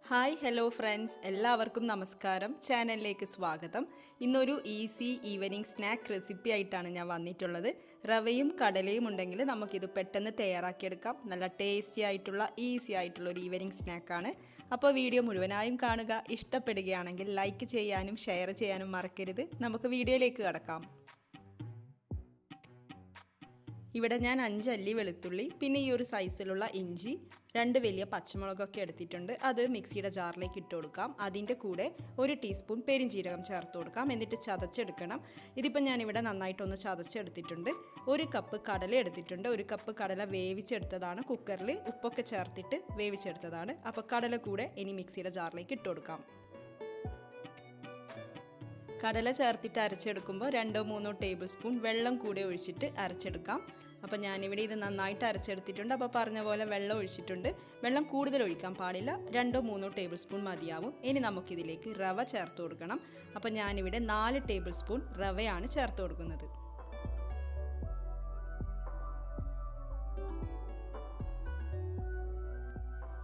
Hi hello friends, എല്ലാവർക്കും നമസ്കാരം. ചാനലിലേക്ക് സ്വാഗതം. ഇന്നൊരു ഈസി ഈവനിങ് സ്നാക്ക് റെസിപ്പി ആയിട്ടാണ് ഞാൻ വന്നിട്ടുള്ളത്. റവയും കടലയും ഉണ്ടെങ്കിൽ നമുക്കിത് പെട്ടെന്ന് തയ്യാറാക്കിയെടുക്കാം. നല്ല ടേസ്റ്റി ആയിട്ടുള്ള ഈസി ആയിട്ടുള്ള ഒരു ഈവനിങ് സ്നാക്കാണ്. അപ്പോൾ വീഡിയോ മുഴുവനായും കാണുക. ഇഷ്ടപ്പെടുകയാണെങ്കിൽ ലൈക്ക് ചെയ്യാനും ഷെയർ ചെയ്യാനും മറക്കരുത്. നമുക്ക് വീഡിയോയിലേക്ക് കടക്കാം. ഇവിടെ ഞാൻ 5 അല്ലി വെളുത്തുള്ളി, പിന്നെ ഈ ഒരു സൈസിലുള്ള ഇഞ്ചി, 2 വലിയ പച്ചമുളകൊക്കെ എടുത്തിട്ടുണ്ട്. അത് മിക്സിയുടെ ജാറിലേക്ക് ഇട്ട് കൊടുക്കാം. അതിൻ്റെ കൂടെ 1 ടീസ്പൂൺ പെരിഞ്ജീരകം ചേർത്ത് കൊടുക്കാം. എന്നിട്ട് ചതച്ചെടുക്കണം. ഇതിപ്പോൾ ഞാനിവിടെ നന്നായിട്ടൊന്ന് ചതച്ചെടുത്തിട്ടുണ്ട്. 1 കപ്പ് കടല എടുത്തിട്ടുണ്ട്. 1 കപ്പ് കടല വേവിച്ചെടുത്തതാണ്. കുക്കറിൽ ഉപ്പൊക്കെ ചേർത്തിട്ട് വേവിച്ചെടുത്തതാണ്. അപ്പോൾ കടല കൂടെ ഇനി മിക്സിയുടെ ജാറിലേക്ക് ഇട്ട് കൊടുക്കാം. കടല ചേർത്തിട്ട് അരച്ചെടുക്കുമ്പോൾ 2-3 ടേബിൾ സ്പൂൺ വെള്ളം കൂടെ ഒഴിച്ചിട്ട് അരച്ചെടുക്കാം. അപ്പോൾ ഞാനിവിടെ ഇത് നന്നായിട്ട് അരച്ചെടുത്തിട്ടുണ്ട്. അപ്പോൾ പറഞ്ഞ പോലെ വെള്ളം ഒഴിച്ചിട്ടുണ്ട്. വെള്ളം കൂടുതൽ ഒഴിക്കാൻ പാടില്ല, 2-3 ടേബിൾ സ്പൂൺ മതിയാവും. ഇനി നമുക്കിതിലേക്ക് റവ ചേർത്ത് കൊടുക്കണം. അപ്പോൾ ഞാനിവിടെ 4 ടേബിൾ സ്പൂൺ റവയാണ് ചേർത്ത് കൊടുക്കുന്നത്.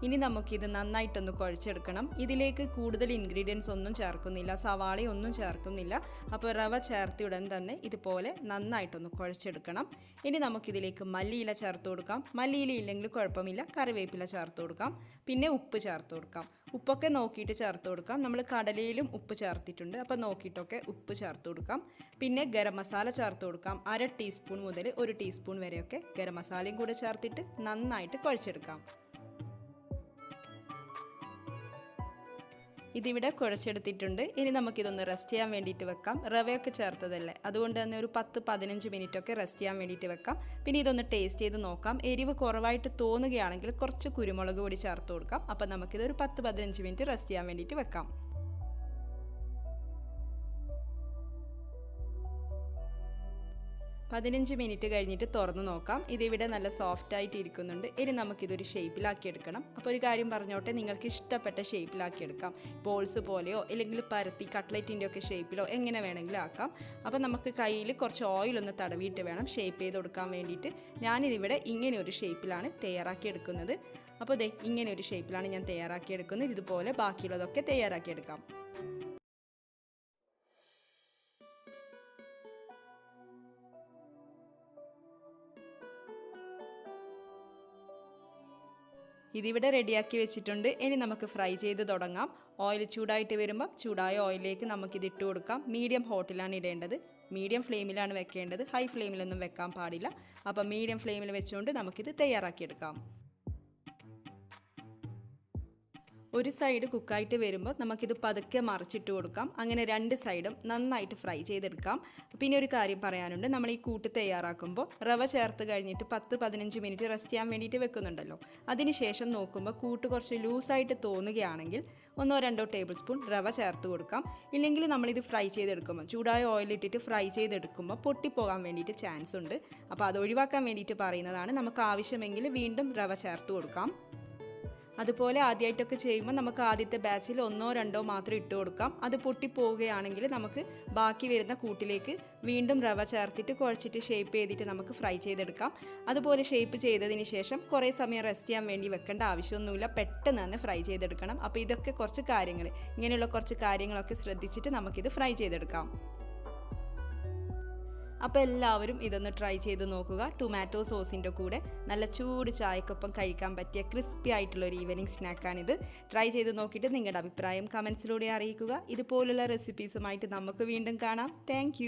ഇനി നമുക്കിത് നന്നായിട്ടൊന്ന് കുഴച്ചെടുക്കണം. ഇതിലേക്ക് കൂടുതൽ ഇൻഗ്രീഡിയൻസ് ഒന്നും ചേർക്കുന്നില്ല, സവാളയൊന്നും ചേർക്കുന്നില്ല. അപ്പോൾ റവ ചേർത്ത് ഉടൻ തന്നെ ഇതുപോലെ നന്നായിട്ടൊന്ന് കുഴച്ചെടുക്കണം. ഇനി നമുക്കിതിലേക്ക് മല്ലിയില ചേർത്ത് കൊടുക്കാം. മല്ലിയില ഇല്ലെങ്കിൽ കുഴപ്പമില്ല, കറിവേപ്പില ചേർത്ത് കൊടുക്കാം. പിന്നെ ഉപ്പ് ചേർത്ത് കൊടുക്കാം. ഉപ്പൊക്കെ നോക്കിയിട്ട് ചേർത്ത് കൊടുക്കാം. നമ്മൾ കടലയിലും ഉപ്പ് ചേർത്തിട്ടുണ്ട്, അപ്പോൾ നോക്കിയിട്ടൊക്കെ ഉപ്പ് ചേർത്ത് കൊടുക്കാം. പിന്നെ ഗരം മസാല ചേർത്ത് കൊടുക്കാം. 1/2 ടീസ്പൂൺ മുതൽ 1 ടീസ്പൂൺ വരെയൊക്കെ ഗരം മസാലയും കൂടെ ചേർത്തിട്ട് നന്നായിട്ട് കുഴച്ചെടുക്കാം. ഇതിവിടെ കുഴച്ചെടുത്തിട്ടുണ്ട്. ഇനി നമുക്കിതൊന്ന് റെസ്റ്റ് ചെയ്യാൻ വേണ്ടിയിട്ട് വെക്കാം. റവയൊക്കെ ചേർത്തതല്ലേ, അതുകൊണ്ട് തന്നെ ഒരു 10-15 മിനിറ്റൊക്കെ റെസ്റ്റ് ചെയ്യാൻ വേണ്ടിയിട്ട് വെക്കാം. പിന്നെ ഇതൊന്ന് ടേസ്റ്റ് ചെയ്ത് നോക്കാം. എരിവ് കുറവായിട്ട് തോന്നുകയാണെങ്കിൽ കുറച്ച് കുരുമുളക് പൊടി ചേർത്ത് കൊടുക്കാം. അപ്പോൾ നമുക്കിതൊരു 10-15 മിനിറ്റ് റെസ്റ്റ് ചെയ്യാൻ വേണ്ടിയിട്ട് വെക്കാം. 15 മിനിറ്റ് കഴിഞ്ഞിട്ട് തുറന്ന് നോക്കാം. ഇതിവിടെ നല്ല സോഫ്റ്റ് ആയിട്ട് ഇരിക്കുന്നുണ്ട്. ഇനി നമുക്കിതൊരു ഷേപ്പിലാക്കി എടുക്കണം. അപ്പോൾ ഒരു കാര്യം പറഞ്ഞോട്ടെ, നിങ്ങൾക്ക് ഇഷ്ടപ്പെട്ട ഷേപ്പിലാക്കി എടുക്കാം. ബോൾസ് പോലെയോ അല്ലെങ്കിൽ പരത്തി കട്ട്ലറ്റിൻ്റെ ഒക്കെ ഷേപ്പിലോ എങ്ങനെ വേണമെങ്കിലും ആക്കാം. അപ്പോൾ നമുക്ക് കയ്യിൽ കുറച്ച് ഓയിലൊന്ന് തടവിയിട്ട് വേണം ഷേപ്പ് ചെയ്ത് കൊടുക്കാൻ വേണ്ടിയിട്ട്. ഞാനിതിവിടെ ഇങ്ങനെ ഒരു ഷേപ്പിലാണ് തയ്യാറാക്കി എടുക്കുന്നത്. അപ്പോൾ ദേ ഇങ്ങനെ ഒരു ഷേപ്പിലാണ് ഞാൻ തയ്യാറാക്കി എടുക്കുന്നത്. ഇതുപോലെ ബാക്കിയുള്ളതൊക്കെ തയ്യാറാക്കിയെടുക്കാം. ഇതിവിടെ റെഡിയാക്കി വെച്ചിട്ടുണ്ട്. ഇനി നമുക്ക് ഫ്രൈ ചെയ്ത് തുടങ്ങാം. ഓയിൽ ചൂടായിട്ട് വരുമ്പോൾ ചൂടായ ഓയിലിലേക്ക് നമുക്കിത് ഇട്ട് കൊടുക്കാം. മീഡിയം ഹോട്ടിലാണ് ഇടേണ്ടത്. മീഡിയം ഫ്ലെയിമിലാണ് വെക്കേണ്ടത്, ഹൈ ഫ്ലെയിമിലൊന്നും വെക്കാൻ പാടില്ല. അപ്പോൾ മീഡിയം ഫ്ലെയിമിൽ വെച്ചുകൊണ്ട് നമുക്കിത് തയ്യാറാക്കിയെടുക്കാം. ഒരു സൈഡ് കുക്കായിട്ട് വരുമ്പോൾ നമുക്കിത് പതുക്കെ മറിച്ചിട്ട് കൊടുക്കാം. അങ്ങനെ 2 സൈഡും നന്നായിട്ട് ഫ്രൈ ചെയ്തെടുക്കാം. പിന്നെ ഒരു കാര്യം പറയാനുണ്ട്, നമ്മൾ ഈ കൂട്ട് തയ്യാറാക്കുമ്പോൾ റവ ചേർത്ത് കഴിഞ്ഞിട്ട് 10-15 മിനിറ്റ് റെസ്റ്റ് ചെയ്യാൻ വേണ്ടിയിട്ട് വെക്കുന്നുണ്ടല്ലോ. അതിനുശേഷം നോക്കുമ്പോൾ കൂട്ട് കുറച്ച് ലൂസായിട്ട് തോന്നുകയാണെങ്കിൽ 1-2 ടേബിൾ സ്പൂൺ റവ ചേർത്ത് കൊടുക്കാം. ഇല്ലെങ്കിൽ നമ്മളിത് ഫ്രൈ ചെയ്തെടുക്കുമ്പോൾ ചൂടായ ഓയിലിട്ടിട്ട് ഫ്രൈ ചെയ്തെടുക്കുമ്പോൾ പൊട്ടിപ്പോകാൻ വേണ്ടിയിട്ട് ചാൻസ് ഉണ്ട്. അപ്പോൾ അത് ഒഴിവാക്കാൻ വേണ്ടിയിട്ട് പറയുന്നതാണ്. നമുക്ക് ആവശ്യമെങ്കിൽ വീണ്ടും റവ ചേർത്ത് കൊടുക്കാം. അതുപോലെ ആദ്യമായിട്ടൊക്കെ ചെയ്യുമ്പോൾ നമുക്ക് ആദ്യത്തെ ബാച്ചിൽ 1-2 മാത്രം ഇട്ട് കൊടുക്കാം. അത് പൊട്ടിപ്പോവുകയാണെങ്കിൽ നമുക്ക് ബാക്കി വരുന്ന കൂട്ടിലേക്ക് വീണ്ടും റവ ചേർത്തിട്ട് കുഴച്ചിട്ട് ഷേപ്പ് ചെയ്തിട്ട് നമുക്ക് ഫ്രൈ ചെയ്തെടുക്കാം. അതുപോലെ ഷേപ്പ് ചെയ്തതിന് ശേഷം കുറേ സമയം റെസ്റ്റ് ചെയ്യാൻ വേണ്ടി വെക്കേണ്ട ആവശ്യമൊന്നുമില്ല, പെട്ടെന്ന് തന്നെ ഫ്രൈ ചെയ്തെടുക്കണം. അപ്പോൾ ഇതൊക്കെ കുറച്ച് കാര്യങ്ങൾ, ഇങ്ങനെയുള്ള കുറച്ച് കാര്യങ്ങളൊക്കെ ശ്രദ്ധിച്ചിട്ട് നമുക്കിത് ഫ്രൈ ചെയ്തെടുക്കാം. അപ്പോൾ എല്ലാവരും ഇതൊന്ന് ട്രൈ ചെയ്ത് നോക്കുക. ടൊമാറ്റോ സോസിൻ്റെ കൂടെ നല്ല ചൂട് ചായക്കൊപ്പം കഴിക്കാൻ പറ്റിയ ക്രിസ്പി ആയിട്ടുള്ളൊരു ഈവനിങ് സ്നാക്കാണിത്. ട്രൈ ചെയ്ത് നോക്കിയിട്ട് നിങ്ങളുടെ അഭിപ്രായം കമൻസിലൂടെ അറിയിക്കുക. ഇതുപോലുള്ള റെസിപ്പീസുമായിട്ട് നമുക്ക് വീണ്ടും കാണാം. താങ്ക്